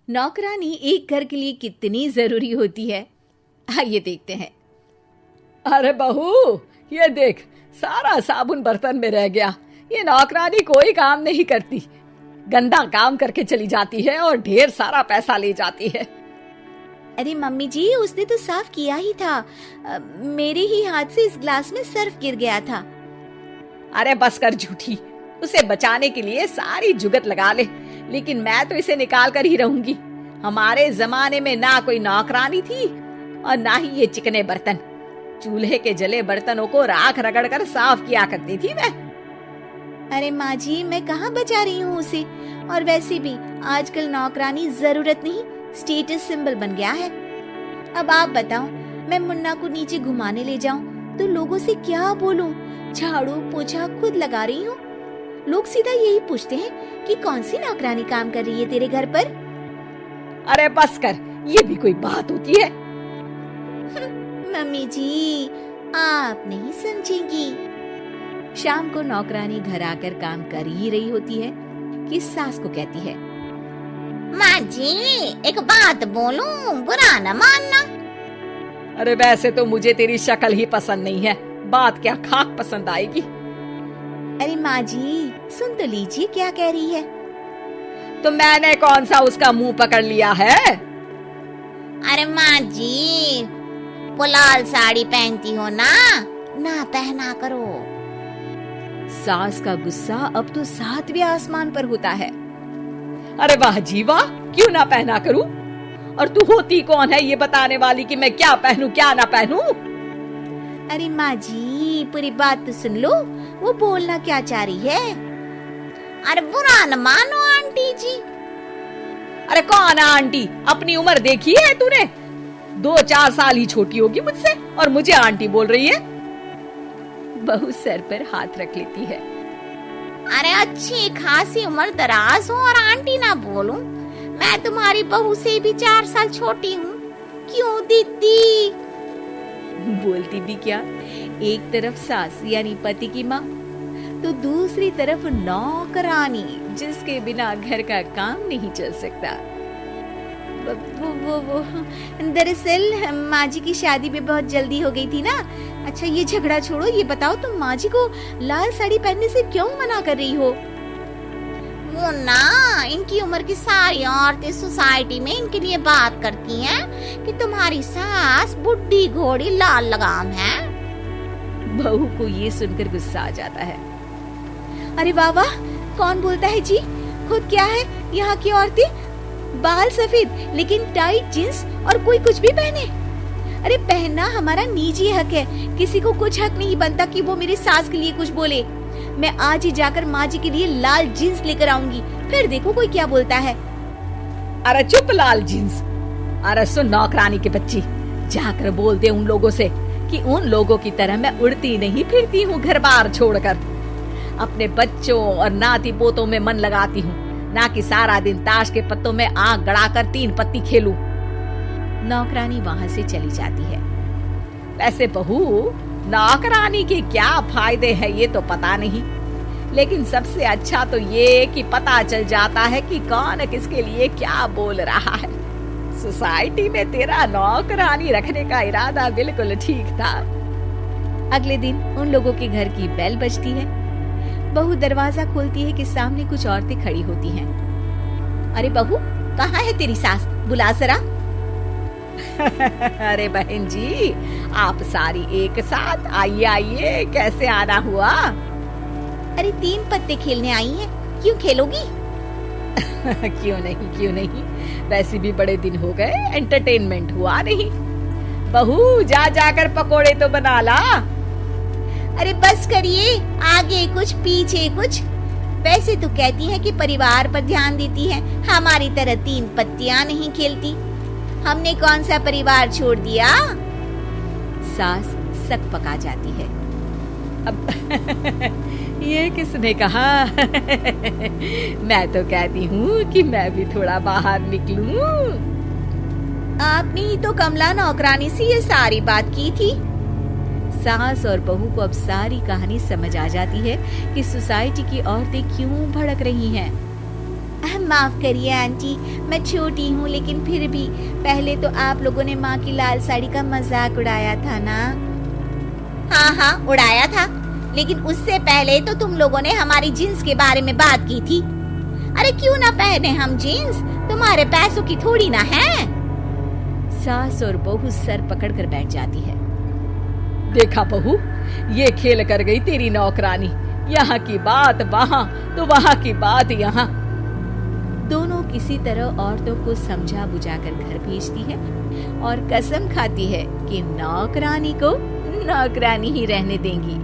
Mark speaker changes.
Speaker 1: नौकरानी एक घर के लिए कितनी जरूरी होती है, आइए देखते हैं।
Speaker 2: अरे बहू, ये देख, सारा साबुन बर्तन में रह गया। ये नौकरानी कोई काम नहीं करती, गंदा काम करके चली जाती है और ढेर सारा पैसा ले जाती है।
Speaker 1: अरे मम्मी जी, उसने तो साफ किया ही था। मेरे ही हाथ से इस ग्लास में सर्फ गिर गया था।
Speaker 2: अरे बस कर झूठी, उसे बचाने के लिए सारी जुगत लगा ले, लेकिन मैं तो इसे निकाल कर ही रहूंगी। हमारे जमाने में ना कोई नौकरानी थी और ना ही ये चिकने बर्तन। चूल्हे के जले बर्तनों को राख रगड़ कर साफ किया करती थी मैं।
Speaker 1: अरे माँ जी, मैं कहाँ बचा रही हूँ उसे। और वैसे भी आजकल नौकरानी जरूरत नहीं, स्टेटस सिंबल बन गया है। अब आप बताओ, मैं मुन्ना को नीचे घुमाने ले जाऊं तो लोगों से क्या बोलूं? झाड़ू पोछा खुद लगा रही हूँ। लोग सीधा यही पूछते हैं कि कौन सी नौकरानी काम कर रही है तेरे घर पर।
Speaker 2: अरे बस कर, ये भी कोई बात होती है?
Speaker 1: मम्मी जी, आप नहीं समझेंगी। शाम को नौकरानी घर आकर काम कर ही रही होती है कि सास को कहती है,
Speaker 3: माँ जी, एक बात बोलूं, बुरा न मानना।
Speaker 2: अरे वैसे तो मुझे तेरी शक्ल ही पसंद नहीं है, बात क्या खाक पसंद आएगी।
Speaker 1: अरे माँ जी, सुन तो लीजिए क्या कह रही है।
Speaker 2: तो मैंने कौन सा उसका मुंह पकड़ लिया है?
Speaker 3: अरे माँ जी, वो लाल साड़ी पहनती हो ना पहना करो।
Speaker 1: सास का गुस्सा अब तो 7वें आसमान पर होता है।
Speaker 2: अरे वाह जी वाह, क्यों ना पहना करूं? और तू होती कौन है ये बताने वाली कि मैं क्या पहनूं क्या ना पहनूं?
Speaker 1: अरे माँ जी, पूरी बात तो सुन लो, वो बोलना क्या चाह रही है।
Speaker 3: अरे बुरा न मानो आंटी जी।
Speaker 2: अरे कौन है आंटी? अपनी उम्र देखी है तूने? 2-4 साल ही छोटी होगी मुझसे और मुझे आंटी बोल रही है।
Speaker 1: बहू सर पर हाथ रख लेती है।
Speaker 3: अरे अच्छी खासी उम्र दराज हो और आंटी ना बोलूं? मैं तुम्हारी बहू से भी 4 साल छोटी हूँ। क्यों दीदी?
Speaker 1: बोलती भी क्या, एक तरफ सास यानी पति की माँ, तो दूसरी तरफ नौकरानी जिसके बिना घर का काम नहीं चल सकता। वो दरअसल माँ जी की शादी भी बहुत जल्दी हो गई थी ना। अच्छा ये झगड़ा छोड़ो, ये बताओ तुम माँ जी को लाल साड़ी पहनने से क्यों मना कर रही हो?
Speaker 3: वो ना, इनकी उम्र की सारी औरतें सोसाइटी में इनके लिए बात करती हैं कि तुम्हारी सास बुढ़ी घोड़ी लाल लगाम है।
Speaker 1: बहू को ये सुनकर गुस्सा आ जाता है। अरे वाह वाह, कौन बोलता है जी? खुद क्या है यहाँ की औरतें, बाल सफेद लेकिन टाइट जींस और कोई कुछ भी पहने। अरे पहनना हमारा निजी हक है, किसी को कुछ हक नहीं बनता कि वो मेरी सास के लिए कुछ बोले। मैं आज ही जाकर माँ जी के लिए लाल जींस लेकर आऊंगी, फिर देखो कोई क्या बोलता है।
Speaker 2: अरे चुप लाल जींस। अरे सुन नौकरानी के बच्ची, जाकर बोल दे उन लोगों से कि उन लोगों की तरह मैं उड़ती नहीं फिरती हूँ घर बार छोड़कर। अपने बच्चों और नाती पोतों में मन लगाती हूँ, ना कि सारा दिन ताश के पत्तों में आंख गड़ाकर 3 पत्ती खेलूं।
Speaker 1: नौकरानी वहाँ से चली जाती है।
Speaker 2: वैसे बहू, नौकरानी के क्या फायदे हैं ये तो पता नहीं, लेकिन सबसे अच्छा तो ये कि पता चल जाता है कि कौन किसके लिए क्या बोल रहा है। सोसाइटी में तेरा नौकरानी रखने का इरादा बिल्कुल ठीक था।
Speaker 1: अगले दिन उन लोगों के घर की बेल बजती है। बहू दरवाजा खोलती है कि सामने कुछ औरतें खड़ी होती हैं। अरे बहू, कहाँ है तेरी सास? बुला जरा।
Speaker 2: अरे बहन जी, आप सारी एक साथ आइए आइए, कैसे आना हुआ?
Speaker 1: अरे 3 पत्ते खेलने आई हैं, क्यों खेलोगी?
Speaker 2: क्यों नहीं, वैसे भी बड़े दिन हो गए, एंटरटेनमेंट हुआ नहीं। बहू जा जाकर पकोड़े तो बना ला।
Speaker 1: अरे बस करिए, आगे कुछ पीछे कुछ। वैसे तो कहती है कि परिवार पर ध्यान देती है, हमारी तरह 3 पत्तियां नहीं खेलती। हमने कौन सा परिवार छोड़ दिया? सास सक पका जाती है।
Speaker 2: अब ये किसने कहा? मैं तो कहती हूँ कि मैं भी थोड़ा बाहर निकलूं।
Speaker 1: आपने ही तो कमला नौकरानी से ये सारी बात की थी। सास और बहू को अब सारी कहानी समझ आ जाती है कि सोसाइटी की औरतें क्यों भड़क रही हैं। माफ करिए आंटी, मैं छोटी हूँ लेकिन फिर भी पहले तो आप लोगों ने माँ की लाल साड़ी का मजाक उड़ाया था ना।
Speaker 3: हाँ उड़ाया था, लेकिन उससे पहले तो तुम लोगों ने हमारी जीन्स के बारे में बात की थी। अरे क्यों ना पहने हम जीन्स, तुम्हारे पैसों की थोड़ी ना है।
Speaker 1: सास और बहू सर पकड़कर बैठ जाती है।
Speaker 2: देखा बहू, ये खेल कर गई तेरी नौकरानी। यहाँ की बात वहाँ तो वहाँ की बात यहाँ।
Speaker 1: दोनों किसी तरह औरतों को समझा बुझाकर घर भेजती है और कसम खाती है कि नौकरानी को नौकरानी ही रहने देंगी।